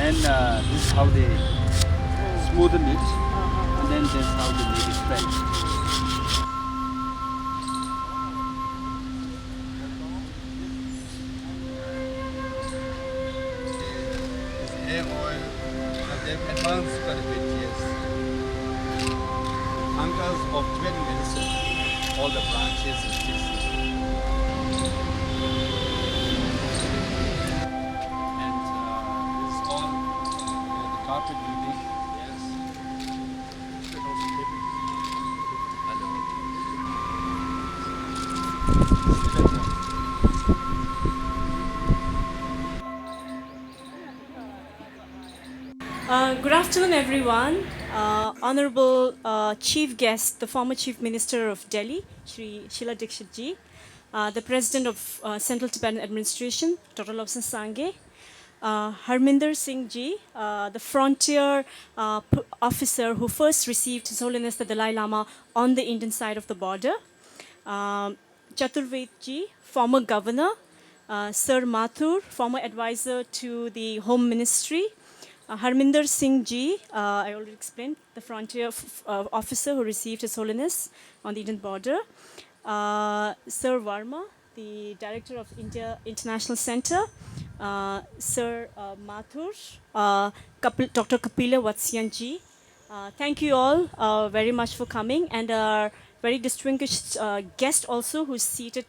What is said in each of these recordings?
And this is how they smoothen it, and then that's how they make it French. Hair oil, they've advanced quite a bit, yes. Uncles of Tibetan medicine, all the branches and species. And this is all the carpet weaving. Yes. Good afternoon, everyone. Honorable Chief Guest, the former Chief Minister of Delhi, Shri Sheila Dikshit ji, the President of Central Tibetan Administration, Dr. Lobsang Sangye, Harminder Singh ji, the frontier officer who first received His Holiness the Dalai Lama on the Indian side of the border, Chaturved ji, former governor, Sir Mathur, former advisor to the Home Ministry, Harminder Singh ji, I already explained, the frontier officer who received His Holiness on the Indian border. Sir Varma, the director of India International Center. Sir Mathur, Dr. Kapila Vatsyan ji. Thank you all very much for coming, and our very distinguished guest also who's seated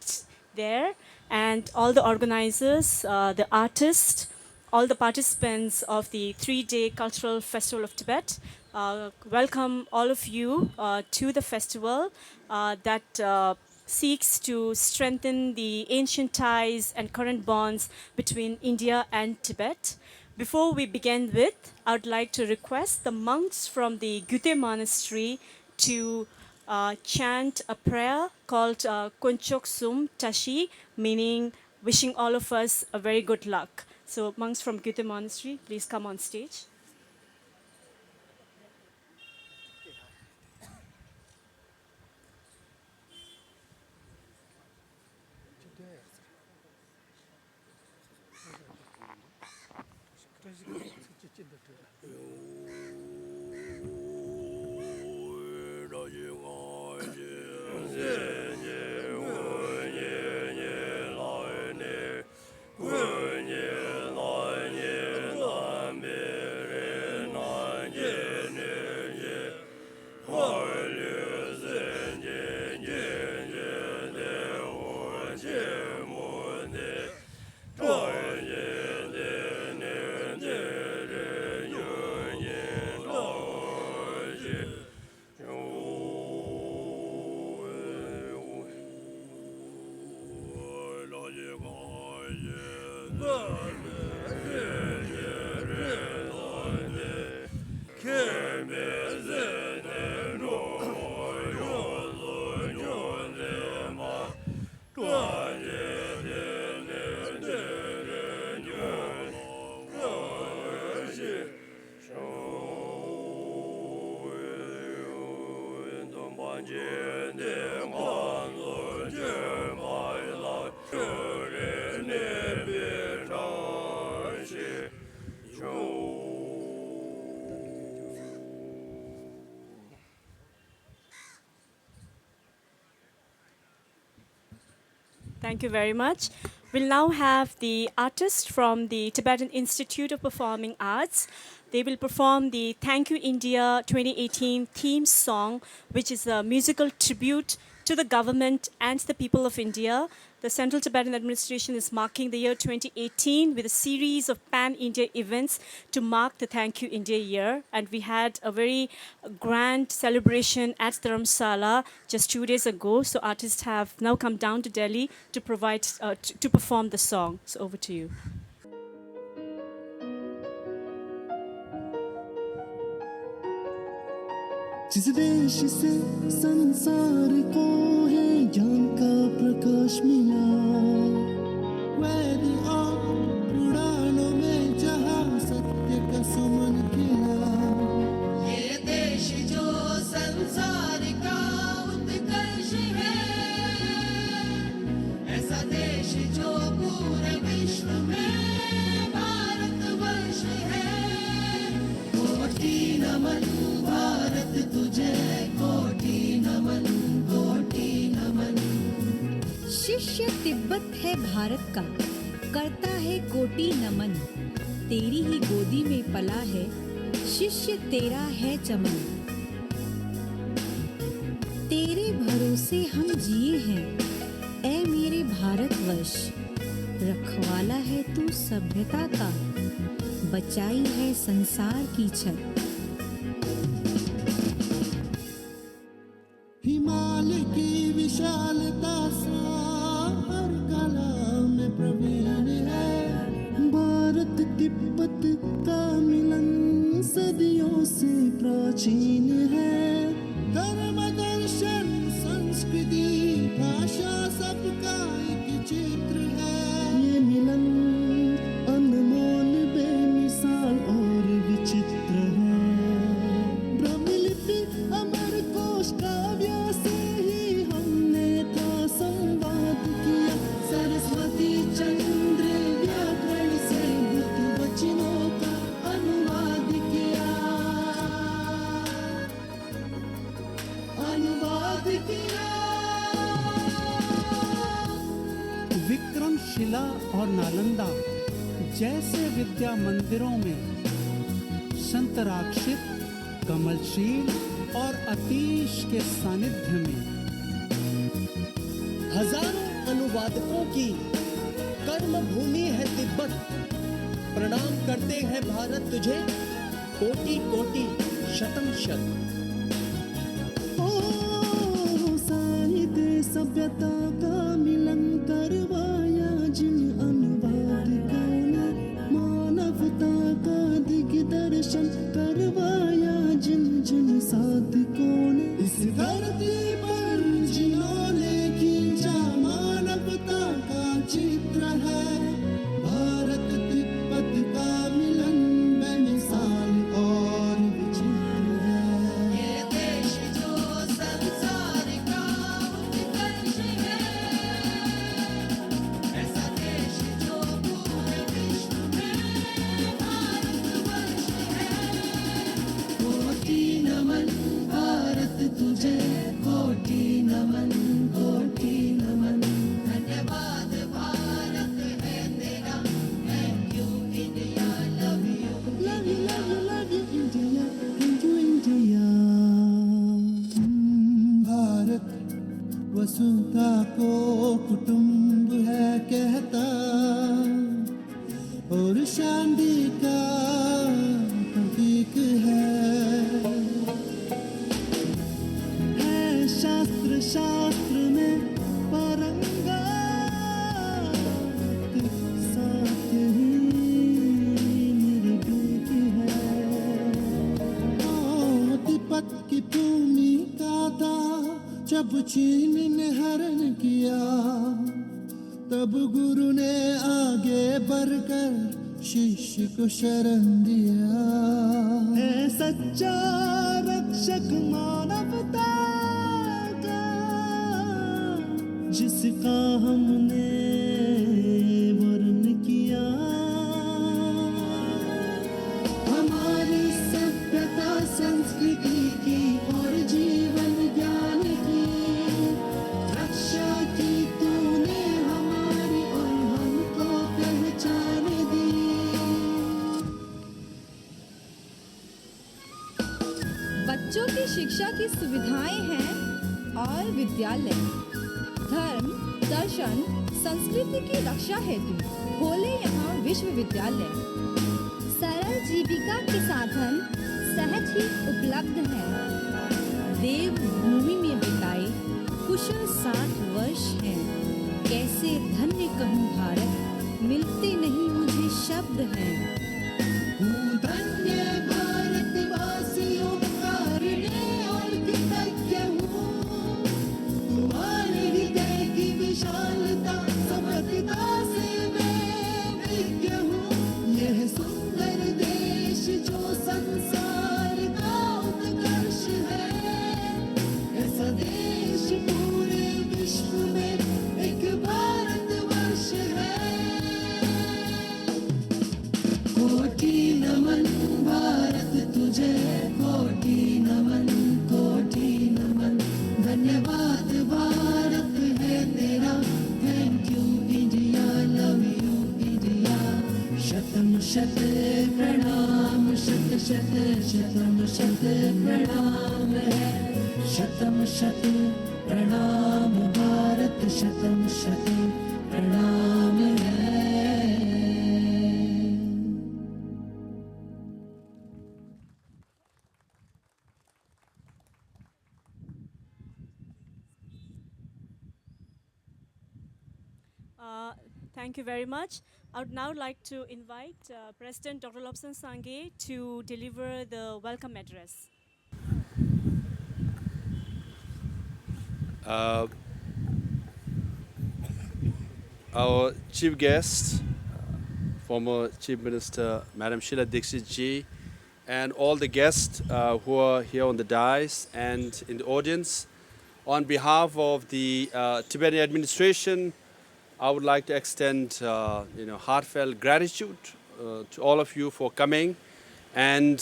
there, and all the organizers, the artists, all the participants of the 3-day Cultural Festival of Tibet. Welcome all of you to the festival that seeks to strengthen the ancient ties and current bonds between India and Tibet. Before we begin with, I would like to request the monks from the Gyute Monastery to chant a prayer called Kunchok Sum Tashi, meaning wishing all of us a very good luck. So monks from Gyute Monastery, please come on stage. Thank you very much. We'll now have the artists from the Tibetan Institute of Performing Arts. They will perform the Thank You India 2018 theme song, which is a musical tribute to the government and the people of India. The Central Tibetan Administration is marking the year 2018 with a series of pan-India events to mark the Thank You India year. And we had a very grand celebration at Dharamsala just 2 days ago. So artists have now come down to Delhi to to perform the song. So over to you. जिस देश से संसार को है ज्ञान का प्रकाश मिला, वेद और पुराणों में जहाँ सत्य का सुमन खिला, ये देश जो संसार का उत्कर्ष है, ऐसा देश जो पूरे विश्व में भारतवर्ष है। शिष्य तिब्बत है भारत का, करता है कोटि नमन। तेरी ही गोदी में पला है, शिष्य तेरा है चमन। तेरे भरोसे हम जिए हैं, ऐ मेरे भारतवर्ष। रखवाला है तू सभ्यता का, बचाई है संसार की छत। हिमालय की विशालता सार कला में प्रवीण है। भारत तिब्बत का मिलन सदियों से प्राचीन है। धर्म दर्शन संस्कृति भाषा सबका एक चित्र है। ये मिलन अनमोल बेमिसाल और विचित्र है। ब्रह्मलिपि अमर कोश काव्य से ही हमने था संवाद किया। सरस्वती चंद्र व्याकरण से बुद्ध वचनों का अनुवाद किया। विक्रमशिला और नालंदा जैसे विद्या मंदिरों में संतराक्षित, कमलशील और अतीश के सानिध्य में हजारों अनुवादकों की कर्म भूमि है तिब्बत। प्रणाम करते हैं भारत तुझे, कोटि कोटि शतम शत। साहित्य सभ्यता का मिलन करवाया जिन अनुवादकों ने। मानवता का दिग्दर्शन करवाया जिन जिन साधकों ने। इस धरती पर जिन्होंने खींचा मानवता का चित्र है। भारत तिब्बत का मिलन बेमिसाल और विचित्र है। ये देश जो संसार का उत्कर्ष है, ऐसा देश जो पूरे विश्व में भारतवर्ष है। कोटि नमन भारत तुझे, कोटि नमन, कोटि नमन। धन्यवाद भारत है तेरा, thank you India, love you. Love you, love you, love you, India, thank you, India. Bharat वसुधा को कुटुंब है कहता और शांति का प्रतीक है शास्त्र शास्त्र में पारंगत, सत्य ही निर्भीक है। तिब्बत की भूमि का था जब चीन ने हरण किया। तब गुरु ने आगे बढ़कर शिष्य को शरण दिया। है सच्चा रक्षक मानवता का, जिसका हमने वर्ण किया। हमारी सभ्यता संस्कृति की और जीवन ज्ञान की रक्षा की तूने हमारी और हमको पहचान दी। बच्चों की शिक्षा की सुविधाएं हैं और विद्यालय धर्म, दर्शन, संस्कृति की रक्षा हेतु खोले यहाँ विश्वविद्यालय। सरल जीविका के साधन सहज ही उपलब्ध हैं। देव भूमि में बिताए कुशल 60 वर्ष हैं। कैसे धन्य कहूँ भारत, मिलते नहीं मुझे शब्द हैं। हूँ धन्य भारतवासियों का ऋणी और कृतज्ञ हूँ। तुम्हारे हृदय की विशालता समर्थता से मैं विज्ञ हूँ। यह सुंदर देश जो संसार का उत्कर्ष है, ऐसा देश पूरे विश्व में एक भारतवर्ष है। कोटि नमन भारत तुझे कोटि नमन धन्यवाद भारत है तेरा thank you India love you India शतम शत प्रणाम शत शत शतम शत प्रणाम है शतम शत प्रणाम भारत शतम शत प्रणाम है Thank you very much. I would now like to invite President Dr. Lobsang Sangay to deliver the welcome address. Our chief guest, former Chief Minister Madam Sheila Dixit ji, and all the guests who are here on the dais and in the audience, on behalf of the Tibetan administration, I would like to extend heartfelt gratitude to all of you for coming. And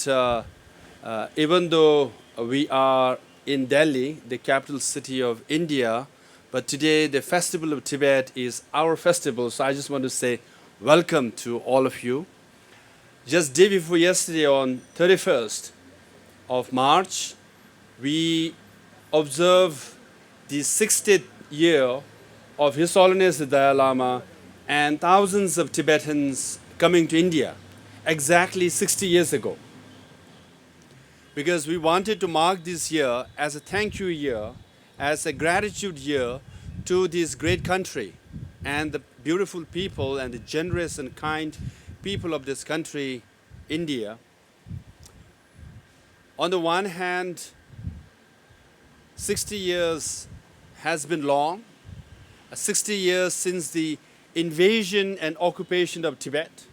even though we are in Delhi, the capital city of India, but today the Festival of Tibet is our festival. So I just want to say welcome to all of you. Just day before yesterday, on 31st of March, we observe the 60th year of His Holiness the Dalai Lama and thousands of Tibetans coming to India exactly 60 years ago. Because we wanted to mark this year as a thank you year, as a gratitude year to this great country and the beautiful people and the generous and kind people of this country, India. On the one hand, 60 years has been long. 60 years since the invasion and occupation of Tibet,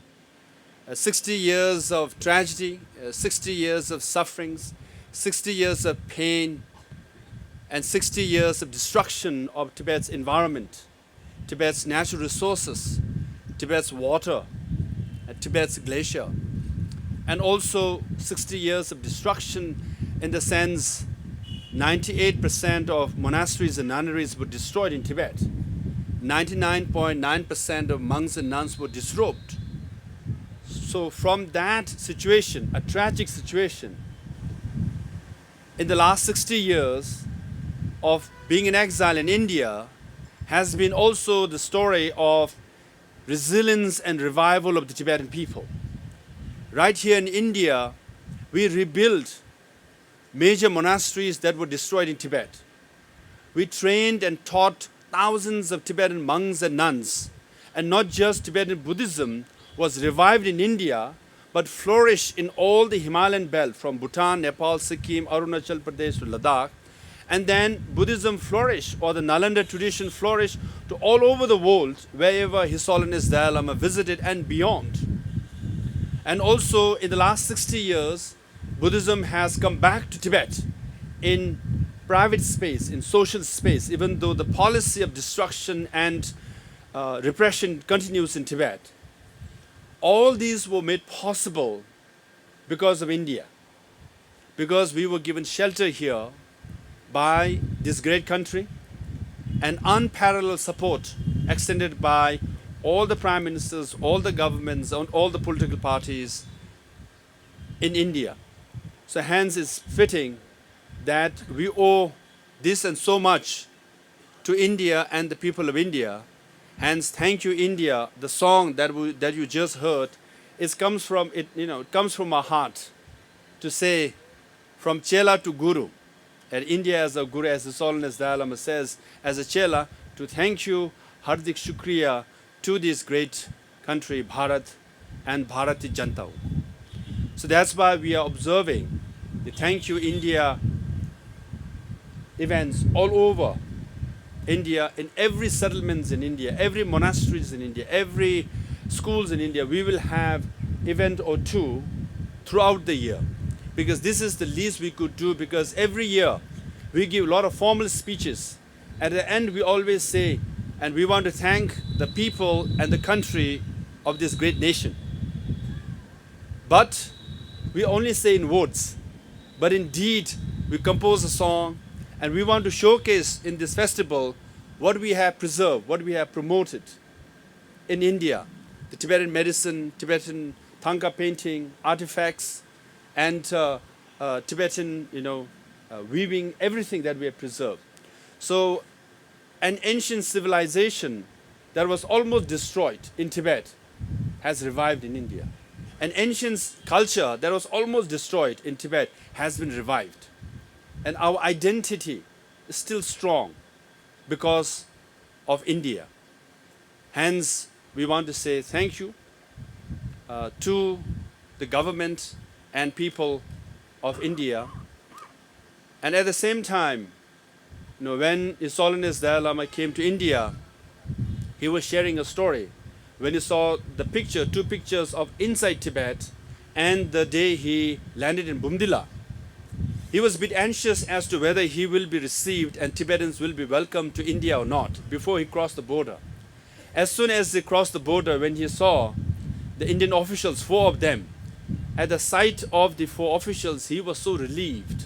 60 years of tragedy, 60 years of sufferings, 60 years of pain, and 60 years of destruction of Tibet's environment, Tibet's natural resources, Tibet's water, Tibet's glacier, and also 60 years of destruction in the sense 98% of monasteries and nunneries were destroyed in Tibet. 99.9% of monks and nuns were disrobed. So from that situation, a tragic situation, in the last 60 years of being in exile in India has been also the story of resilience and revival of the Tibetan people. Right here in India, we rebuilt major monasteries that were destroyed in Tibet. We trained and taught thousands of Tibetan monks and nuns, and not just Tibetan Buddhism was revived in India, but flourished in all the Himalayan belt from Bhutan, Nepal, Sikkim, Arunachal Pradesh to Ladakh. And then Buddhism flourished, or the Nalanda tradition flourished to all over the world, wherever His Holiness Dalai Lama visited and beyond. And also in the last 60 years, Buddhism has come back to Tibet in private space, in social space, even though the policy of destruction and repression continues in Tibet. All these were made possible because of India, because we were given shelter here by this great country and unparalleled support extended by all the prime ministers, all the governments, and all the political parties in India. So hence it's fitting that we owe this and so much to India and the people of India. Hence, thank you, India. The song that you just heard, it comes from our heart to say, from Chela to Guru, and India as a Guru, as His Holiness Dalai Lama says, as a Chela, to thank you, Hardik Shukriya, to this great country, Bharat, and Bharati Janata. So that's why we are observing the Thank You India events all over India, in every settlements in India, every monasteries in India, every schools in India. We will have event or two throughout the year, because this is the least we could do, because every year we give a lot of formal speeches. At the end we always say, and we want to thank the people and the country of this great nation. But we only say in words, but indeed we compose a song, and we want to showcase in this festival what we have preserved, what we have promoted in India, the Tibetan medicine, Tibetan Thangka painting, artifacts, and Tibetan, weaving, everything that we have preserved. So an ancient civilization that was almost destroyed in Tibet has revived in India. An ancient culture that was almost destroyed in Tibet has been revived. And our identity is still strong because of India. Hence, we want to say thank you to the government and people of India. And at the same time, when His Holiness Dalai Lama came to India, he was sharing a story. When he saw the picture, 2 pictures of inside Tibet, and the day he landed in Bumdila, he was a bit anxious as to whether he will be received and Tibetans will be welcomed to India or not before he crossed the border. As soon as they crossed the border, when he saw the Indian officials, 4 of them, at the sight of the 4 officials, he was so relieved.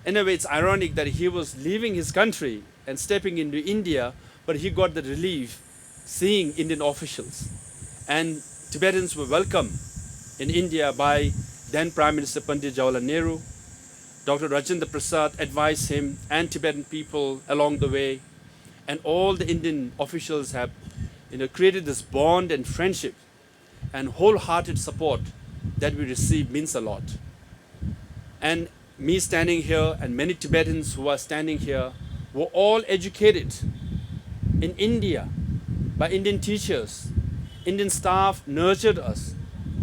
In a way, it's ironic that he was leaving his country and stepping into India, but he got the relief seeing Indian officials. And Tibetans were welcomed in India by then Prime Minister Pandit Jawaharlal Nehru. Dr. Rajendra Prasad advised him and Tibetan people along the way. And all the Indian officials have created this bond and friendship, and wholehearted support that we receive means a lot. And me standing here and many Tibetans who are standing here were all educated in India by Indian teachers. Indian staff nurtured us,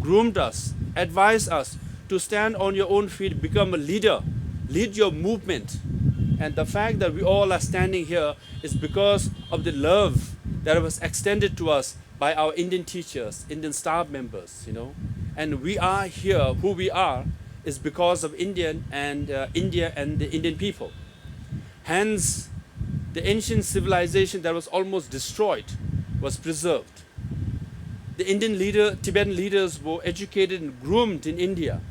groomed us, advised us to stand on your own feet, become a leader, lead your movement. And the fact that we all are standing here is because of the love that was extended to us by our Indian teachers, Indian staff members, And we are here, who we are, is because of India and the Indian people. Hence, the ancient civilization that was almost destroyed was preserved. The Tibetan leaders were educated and groomed in India.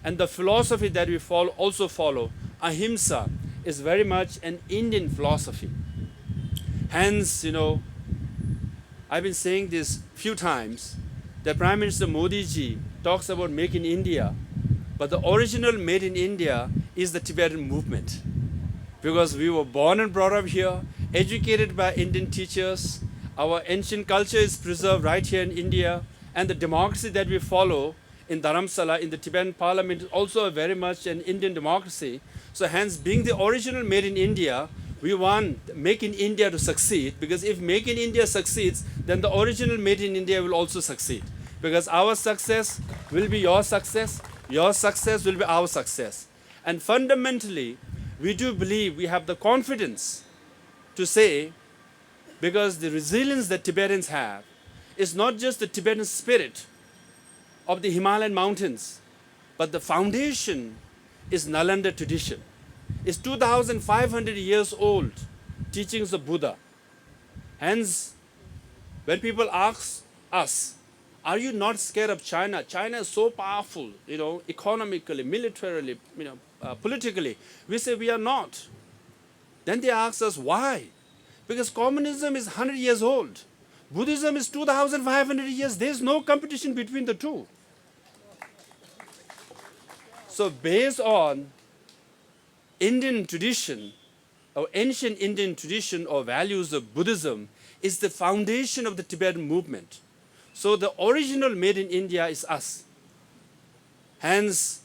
And the philosophy that we also follow, ahimsa, is very much an Indian philosophy. Hence, I've been saying this few times, that Prime Minister Modi ji talks about Make in India, but the original Made in India is the Tibetan movement. Because we were born and brought up here, educated by Indian teachers, our ancient culture is preserved right here in India, and the democracy that we follow in Dharamsala, in the Tibetan parliament, is also very much an Indian democracy. So hence, being the original Made in India, we want Make in India to succeed, because if Make in India succeeds, then the original Made in India will also succeed. Because our success will be your success will be our success. And fundamentally, we do believe, we have the confidence to say, because the resilience that Tibetans have is not just the Tibetan spirit of the Himalayan mountains, but the foundation is Nalanda tradition. It's 2,500 years old, teachings of Buddha. Hence, when people ask us, are you not scared of China? China is so powerful, economically, militarily, politically. We say we are not. Then they ask us why? Because communism is 100 years old. Buddhism is 2,500 years. There's no competition between the two. So based on Indian tradition, or ancient Indian tradition or values of Buddhism, is the foundation of the Tibetan movement. So the original Made in India is us. Hence,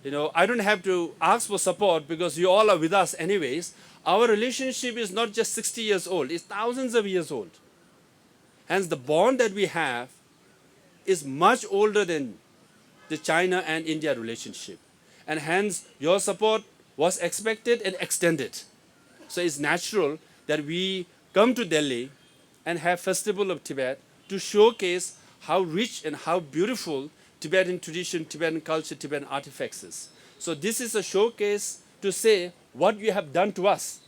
I don't have to ask for support because you all are with us anyways. Our relationship is not just 60 years old, it's thousands of years old. Hence, the bond that we have is much older than the China and India relationship. And hence, your support was expected and extended. So it's natural that we come to Delhi and have Festival of Tibet to showcase how rich and how beautiful Tibetan tradition, Tibetan culture, Tibetan artifacts is. So this is a showcase to say what you have done to us.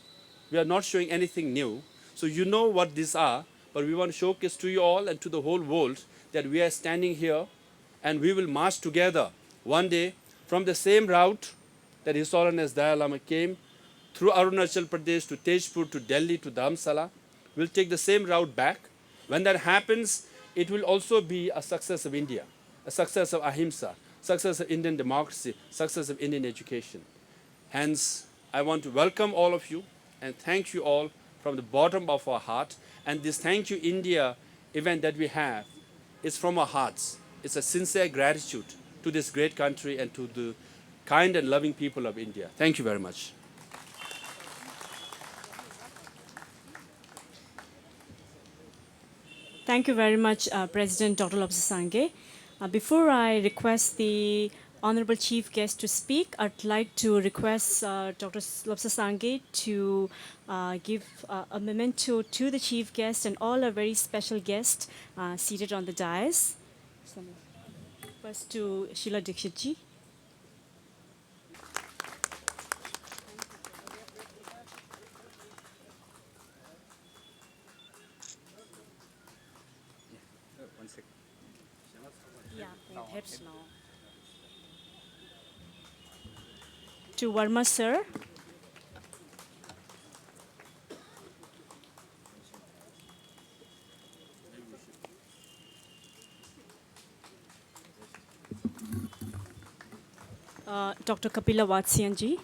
We are not showing anything new. So you know what these are, but we want to showcase to you all and to the whole world that we are standing here and we will march together one day from the same route that His Holiness Dalai Lama came through Arunachal Pradesh to Tezpur to Delhi to Dharamsala. We'll take the same route back. When that happens, it will also be a success of India, a success of Ahimsa, success of Indian democracy, success of Indian education. Hence, I want to welcome all of you and thank you all from the bottom of our heart. And this Thank You India event that we have is from our hearts. It's a sincere gratitude to this great country and to the kind and loving people of India. Thank you very much. Thank you very much, President Dr. Lobsang. Before I request the Honorable Chief Guest to speak, I'd like to request Dr. Lobsang to give a memento to the Chief Guest and all our very special guests seated on the dais. First to Sheila Dixit ji. Yeah, heads now. To Verma sir. Dr. Kapila Vatsyan ji.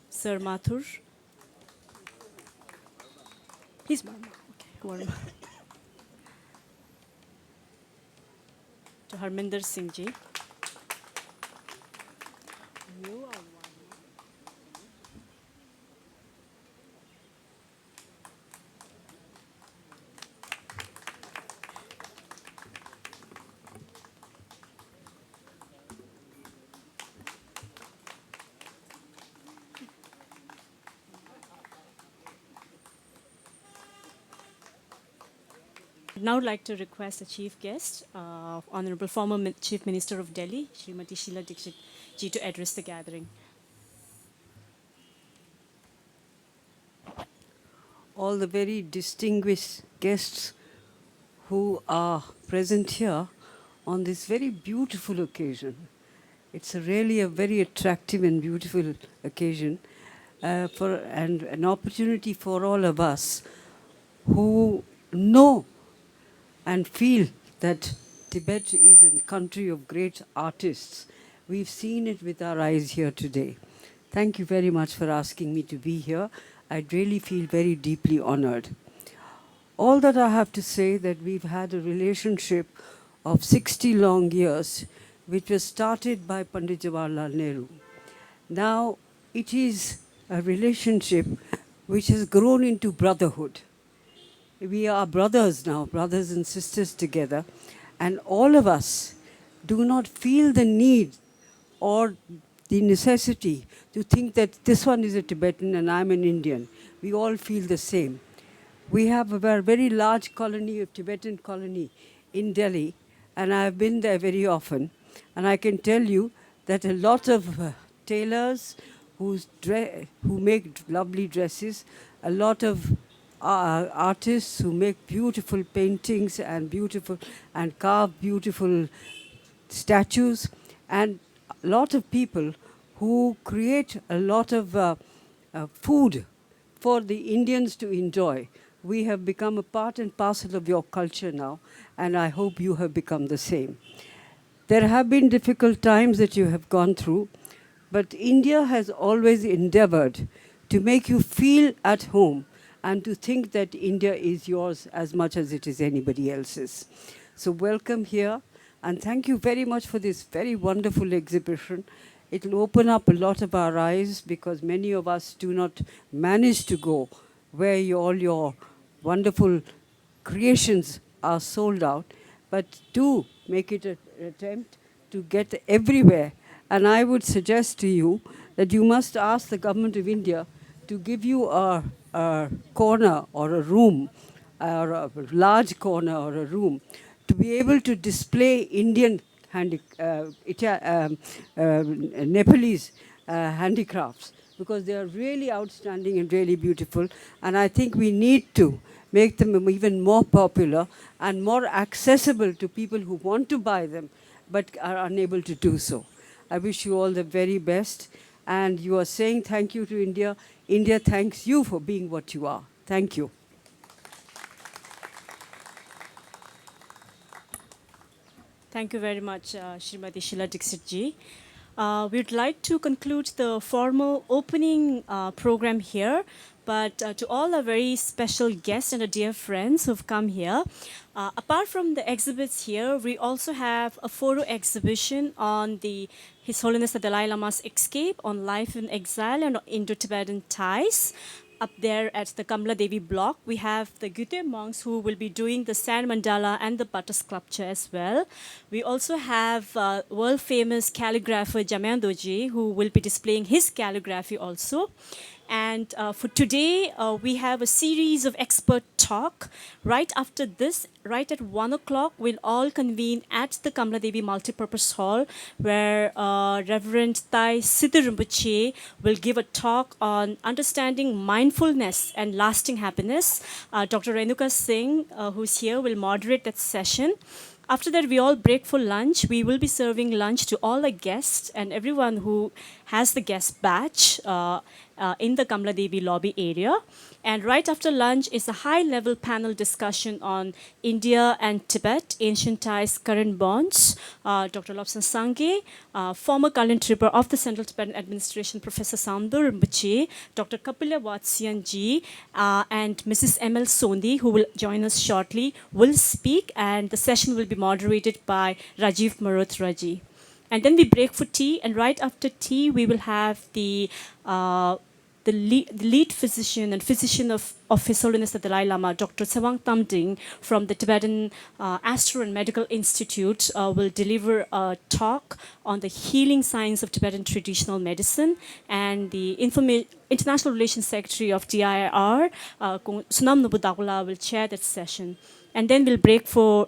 Sir Mathur. He's Verma. Okay, Verma. To Harminder Singh ji. You are one. I'd now like to request the chief guest, Honorable former Chief Minister of Delhi, Srimati Sheila Dixit ji, to address the gathering. All the very distinguished guests who are present here on this very beautiful occasion. It's really a very attractive and beautiful occasion and an opportunity for all of us who know and feel that Tibet is a country of great artists. We've seen it with our eyes here today. Thank you very much for asking me to be here. I really feel very deeply honored. All that I have to say that we've had a relationship of 60 long years, which was started by Pandit Jawaharlal Nehru. Now it is a relationship which has grown into brotherhood. We are brothers now, brothers and sisters together, and all of us do not feel the need or the necessity to think that this one is a Tibetan and I'm an Indian. We all feel the same. We have a very large colony, a Tibetan colony in Delhi, and I've been there very often, and I can tell you that a lot of tailors who make lovely dresses, a lot of artists who make beautiful paintings and carve beautiful statues, and a lot of people who create a lot of food for the Indians to enjoy. We have become a part and parcel of your culture now, and I hope you have become the same. There have been difficult times that you have gone through, but India has always endeavored to make you feel at home and to think that India is yours as much as it is anybody else's. So welcome here, and thank you very much for this very wonderful exhibition. It will open up a lot of our eyes because many of us do not manage to go where all your wonderful creations are sold out, but do make it an attempt to get everywhere. And I would suggest to you that you must ask the government of India to give you a corner or a room, or a large corner or a room, to be able to display Indian Nepalese handicrafts, because they are really outstanding and really beautiful. And I think we need to make them even more popular and more accessible to people who want to buy them but are unable to do so. I wish you all the very best. And you are saying thank you to India. India thanks you for being what you are. Thank you. Thank you very much, Srimati Sheila Dixit ji. We'd like to conclude the formal opening program here, but to all our very special guests and our dear friends who've come here, apart from the exhibits here, we also have a photo exhibition on His Holiness the Dalai Lama's escape, on life in exile and Indo-Tibetan ties. Up there at the Kamla Devi block, we have the Gyute monks who will be doing the sand mandala and the butter sculpture as well. We also have world-famous calligrapher Jamyandoji who will be displaying his calligraphy also. And for today, we have a series of expert talk. Right after this, right at 1 o'clock, we'll all convene at the Kamla Devi Multipurpose Hall, where Reverend Thai Siddha Rinpoche will give a talk on understanding mindfulness and lasting happiness. Dr. Renuka Singh, who's here, will moderate that session. After that, we all break for lunch. We will be serving lunch to all the guests and everyone who has the guest badge in the Kamla Devi lobby area. And right after lunch is a high-level panel discussion on India and Tibet, ancient ties, current bonds. Dr. Lobsang Sangye, former Kalyan Tripper of the Central Tibetan Administration, Professor Samdor Rinpoche, Dr. Kapila Watsian ji, and Mrs. M.L. Sondi, who will join us shortly, will speak, and the session will be moderated by Rajiv Marotra ji. And then we break for tea, and right after tea, we will have the lead physician and physician of His Holiness the Dalai Lama, Dr. Tsewang Tamding from the Tibetan Astro and Medical Institute will deliver a talk on the healing science of Tibetan traditional medicine, and the International Relations Secretary of DIR, Sunam Nobu Dagula, will chair that session. And then we'll break for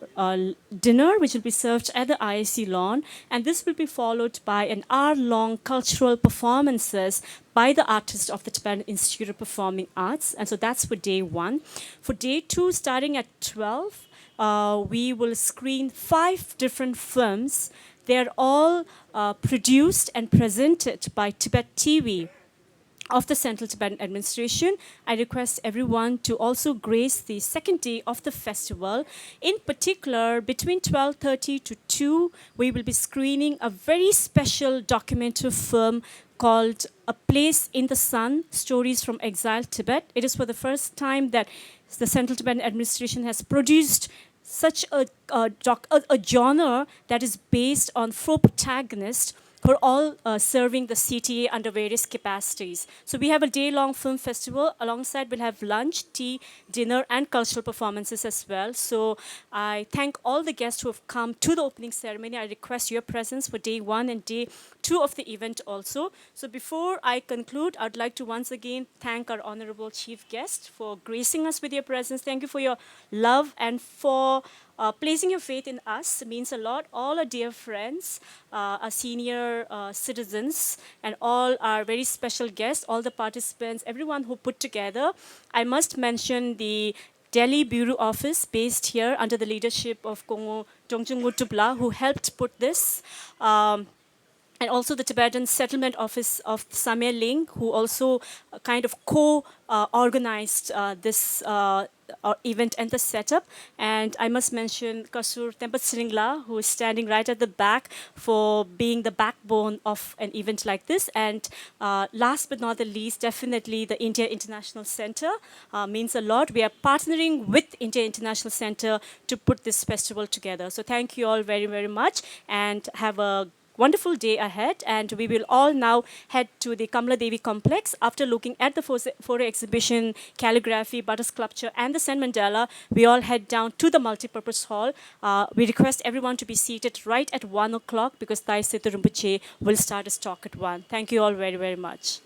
dinner, which will be served at the ISC lawn. And this will be followed by an hour-long cultural performances by the artists of the Tibetan Institute of Performing Arts. And so that's for day 1. For day 2, starting at 12, we will screen 5 different films. They're all produced and presented by Tibet TV of the Central Tibetan Administration. I request everyone to also grace the second day of the festival. In particular, between 12:30 to 2, we will be screening a very special documentary film called A Place in the Sun, Stories from Exiled Tibet. It is for the first time that the Central Tibetan Administration has produced such a genre that is based on 4 protagonists who are all serving the CTA under various capacities. So we have a day-long film festival. Alongside, we'll have lunch, tea, dinner, and cultural performances as well. So I thank all the guests who have come to the opening ceremony. I request your presence for day 1 and day 2 of the event also. So before I conclude, I'd like to once again thank our honorable chief guest for gracing us with your presence. Thank you for your love and for placing your faith in us. It means a lot. All our dear friends, our senior citizens, and all our very special guests, all the participants, everyone who put together. I must mention the Delhi Bureau Office based here under the leadership of Kongo Dongchung Tubla, who helped put this. And also the Tibetan Settlement Office of Samye Ling, who also kind of co-organized this event and the setup. And I must mention Kasur Tempat Sringla, who is standing right at the back for being the backbone of an event like this. And last but not the least, definitely the India International Center means a lot. We are partnering with India International Center to put this festival together. So thank you all very, very much, and have a wonderful day ahead. And we will all now head to the Kamla Devi complex. After looking at the photo exhibition, calligraphy, butter sculpture, and the Sen Mandala, we all head down to the multipurpose hall. We request everyone to be seated right at 1 o'clock because Thai Siddha Rinpoche will start his talk at 1. Thank you all very, very much.